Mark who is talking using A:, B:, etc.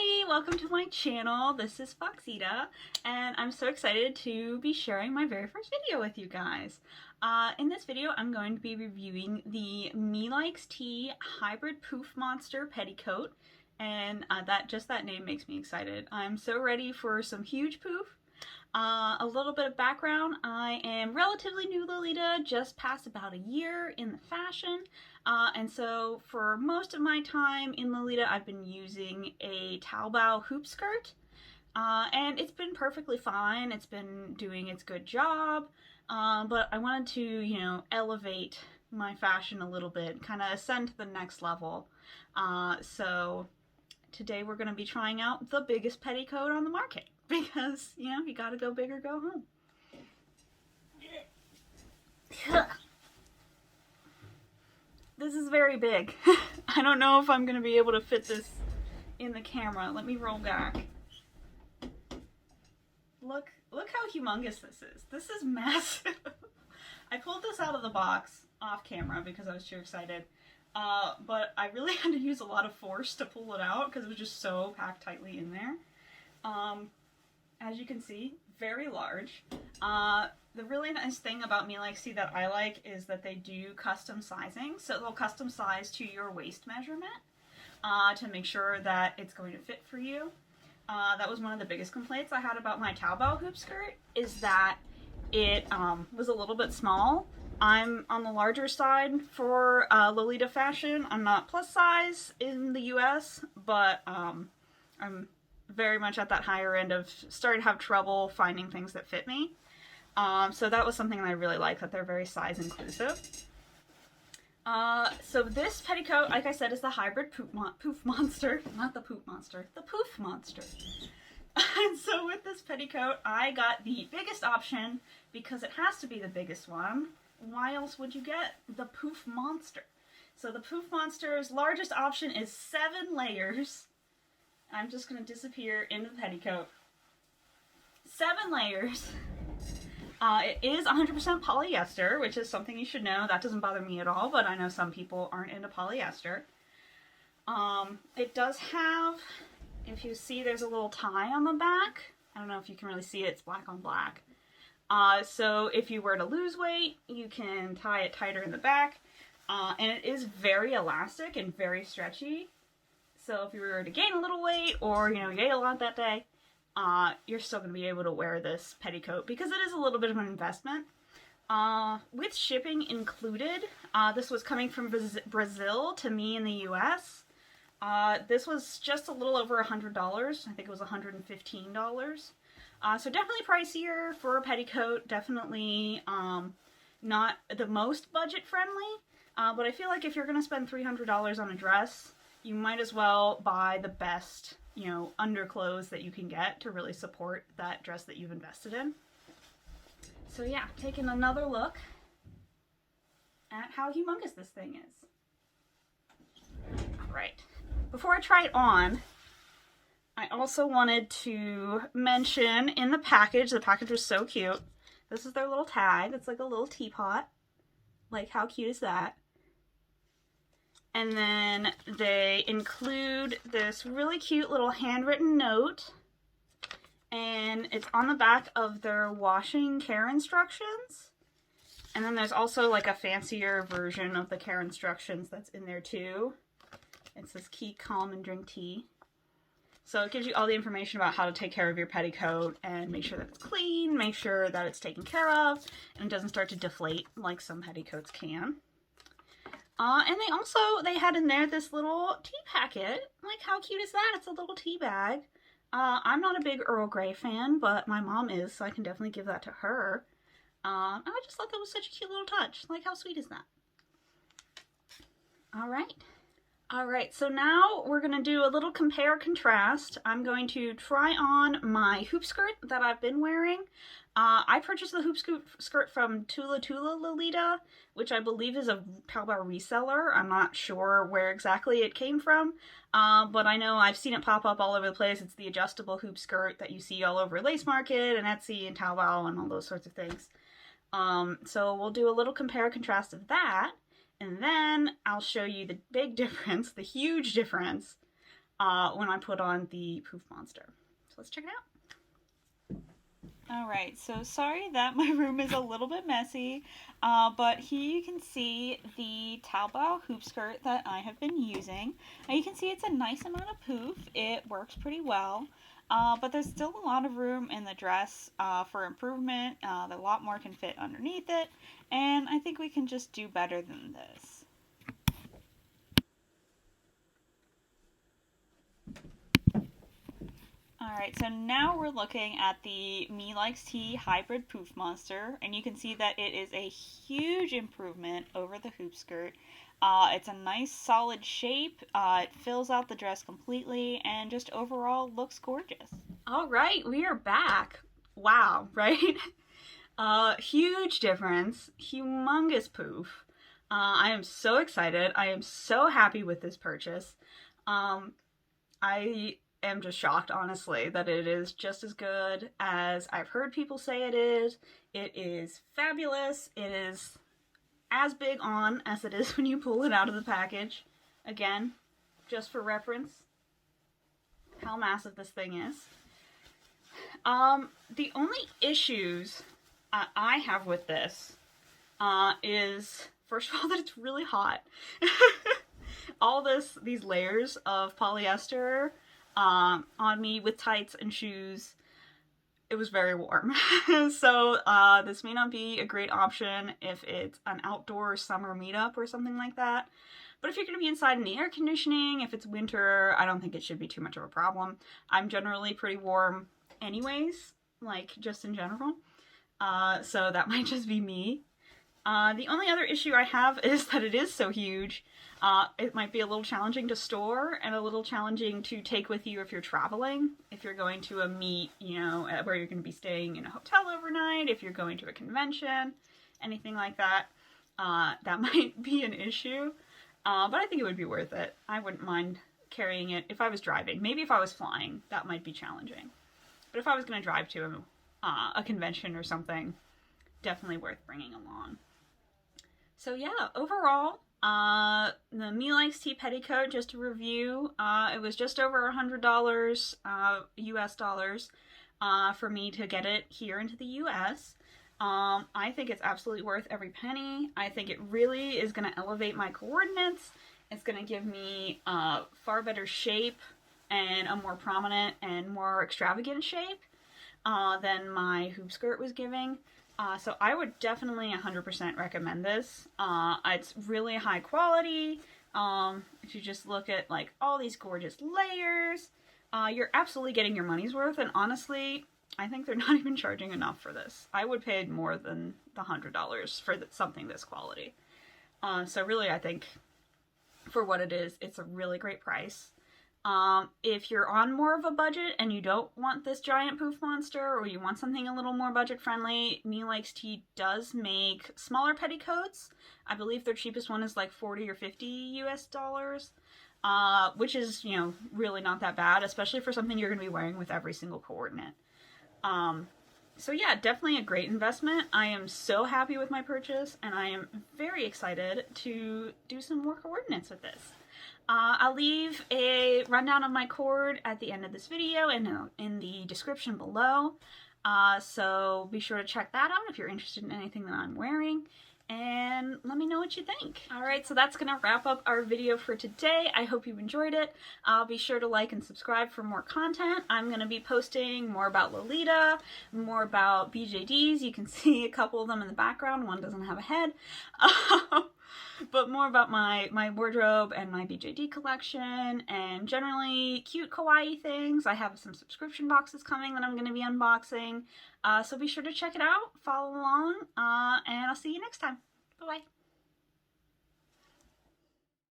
A: everybody! Welcome to my channel. This is Foxita, and I'm so excited to be sharing my very first video with you guys. In this video, I'm going to be reviewing the Me Likes Tea Hybrid Poof Monster petticoat, and that name makes me excited. I'm so ready for some huge poof. A little bit of background, I am relatively new Lolita, just past about a year in the fashion, and so for most of my time in Lolita I've been using a Taobao hoop skirt, and it's been perfectly fine. It's been doing its good job, but I wanted to, elevate my fashion a little bit, kind of ascend to the next level. So today we're going to be trying out the biggest petticoat on the market. Because, you gotta go big or go home. This is very big. I don't know if I'm gonna be able to fit this in the camera. Let me roll back. Look how humongous this is. This is massive. I pulled this out of the box off camera because I was too excited. But I really had to use a lot of force to pull it out because it was just so packed tightly in there. As you can see, very large. The really nice thing about Me Likes Tea that I like is that they do custom sizing. So they'll custom size to your waist measurement to make sure that it's going to fit for you. That was one of the biggest complaints I had about my Taobao hoop skirt, is that it was a little bit small. I'm on the larger side for Lolita fashion. I'm not plus size in the US, but I'm very much at that higher end of starting to have trouble finding things that fit me. So that was something that I really like, that they're very size inclusive. So this petticoat, like I said, is the Hybrid Poof Monster. Not the Poop Monster, the Poof Monster. And so with this petticoat, I got the biggest option because it has to be the biggest one. Why else would you get the Poof Monster? So the Poof Monster's largest option is 7 layers. I'm just going to disappear into the petticoat. 7 layers. It is 100% polyester, which is something you should know. That doesn't bother me at all, but I know some people aren't into polyester. It does have, if you see, there's a little tie on the back. I don't know if you can really see it. It's black on black. So if you were to lose weight, you can tie it tighter in the back. And it is very elastic and very stretchy. So if you were to gain a little weight, or you ate a lot that day, you're still going to be able to wear this petticoat because it is a little bit of an investment. With shipping included, this was coming from Brazil to me in the US. This was just a little over $100. I think it was $115. So definitely pricier for a petticoat. Definitely not the most budget friendly. But I feel like if you're going to spend $300 on a dress, you might as well buy the best, underclothes that you can get to really support that dress that you've invested in. So yeah, taking another look at how humongous this thing is. Alright, before I try it on, I also wanted to mention in the package was so cute. This is their little tag. It's like a little teapot. Like, how cute is that? And then they include this really cute little handwritten note, and it's on the back of their washing care instructions. And then there's also like a fancier version of the care instructions that's in there too. It says keep calm and drink tea. So it gives you all the information about how to take care of your petticoat and make sure that it's clean, make sure that it's taken care of, and it doesn't start to deflate like some petticoats can. And they had in there this little tea packet. Like, how cute is that? It's a little tea bag. I'm not a big Earl Grey fan, but my mom is, so I can definitely give that to her. And I just thought that was such a cute little touch. Like, how sweet is that? Alright, so now we're going to do a little compare contrast. I'm going to try on my hoop skirt that I've been wearing. I purchased the hoop skirt from Tula Lolita, which I believe is a Taobao reseller. I'm not sure where exactly it came from, but I know I've seen it pop up all over the place. It's the adjustable hoop skirt that you see all over Lace Market and Etsy and Taobao and all those sorts of things. So we'll do a little compare contrast of that, and then I'll show you the big difference, the huge difference when I put on the Poof Monster. So let's check it out. Alright, so sorry that my room is a little bit messy, but here you can see the Taobao hoop skirt that I have been using. Now you can see it's a nice amount of poof, it works pretty well, but there's still a lot of room in the dress for improvement. A lot more can fit underneath it, and I think we can just do better than this. Alright, so now we're looking at the Me Likes Tea Hybrid Poof Monster, and you can see that it is a huge improvement over the hoop skirt. It's a nice solid shape, it fills out the dress completely, and just overall looks gorgeous. Alright, we are back. Wow, right? Huge difference, humongous poof. I am so excited. I am so happy with this purchase. I am just shocked, honestly, that it is just as good as I've heard people say it is. It is fabulous. It is as big on as it is when you pull it out of the package. Again, just for reference, how massive this thing is. The only issues I have with this is, first of all, that it's really hot. All these layers of polyester on me with tights and shoes, it was very warm. So this may not be a great option if it's an outdoor summer meetup or something like that. But if you're going to be inside in the air conditioning, if it's winter, I don't think it should be too much of a problem. I'm generally pretty warm anyways, like just in general. So that might just be me. The only other issue I have is that it is so huge. It might be a little challenging to store and a little challenging to take with you if you're traveling. If you're going to a meet, you know, where you're going to be staying in a hotel overnight, if you're going to a convention, anything like that, that might be an issue. But I think it would be worth it. I wouldn't mind carrying it if I was driving. Maybe if I was flying, that might be challenging. But if I was going to drive to a convention or something, definitely worth bringing along. So yeah, overall, the Me Likes Tea petticoat, just to review, it was just over $100 US dollars for me to get it here into the US. I think it's absolutely worth every penny. I think it really is going to elevate my coordinates. It's going to give me far better shape and a more prominent and more extravagant shape than my hoop skirt was giving. So I would definitely 100% recommend this. It's really high quality. If you just look at like all these gorgeous layers, you're absolutely getting your money's worth. And honestly, I think they're not even charging enough for this. I would pay more than the $100 for something this quality. So really, I think for what it is, it's a really great price. If you're on more of a budget and you don't want this giant poof monster, or you want something a little more budget friendly, Me Likes Tea does make smaller petticoats. I believe their cheapest one is like 40 or 50 US dollars, which is, you know, really not that bad, especially for something you're going to be wearing with every single coordinate. So yeah, definitely a great investment. I am so happy with my purchase, and I am very excited to do some more coordinates with this. I'll leave a rundown of my Coord at the end of this video and in the description below. So be sure to check that out if you're interested in anything that I'm wearing. And let me know what you think. Alright, so that's going to wrap up our video for today. I hope you enjoyed it. Be sure to like and subscribe for more content. I'm going to be posting more about Lolita, more about BJDs. You can see a couple of them in the background. One doesn't have a head. But more about my wardrobe and my BJD collection, and generally cute kawaii things. I have some subscription boxes coming that I'm going to be unboxing. So be sure to check it out, follow along, and I'll see you next time. Bye-bye.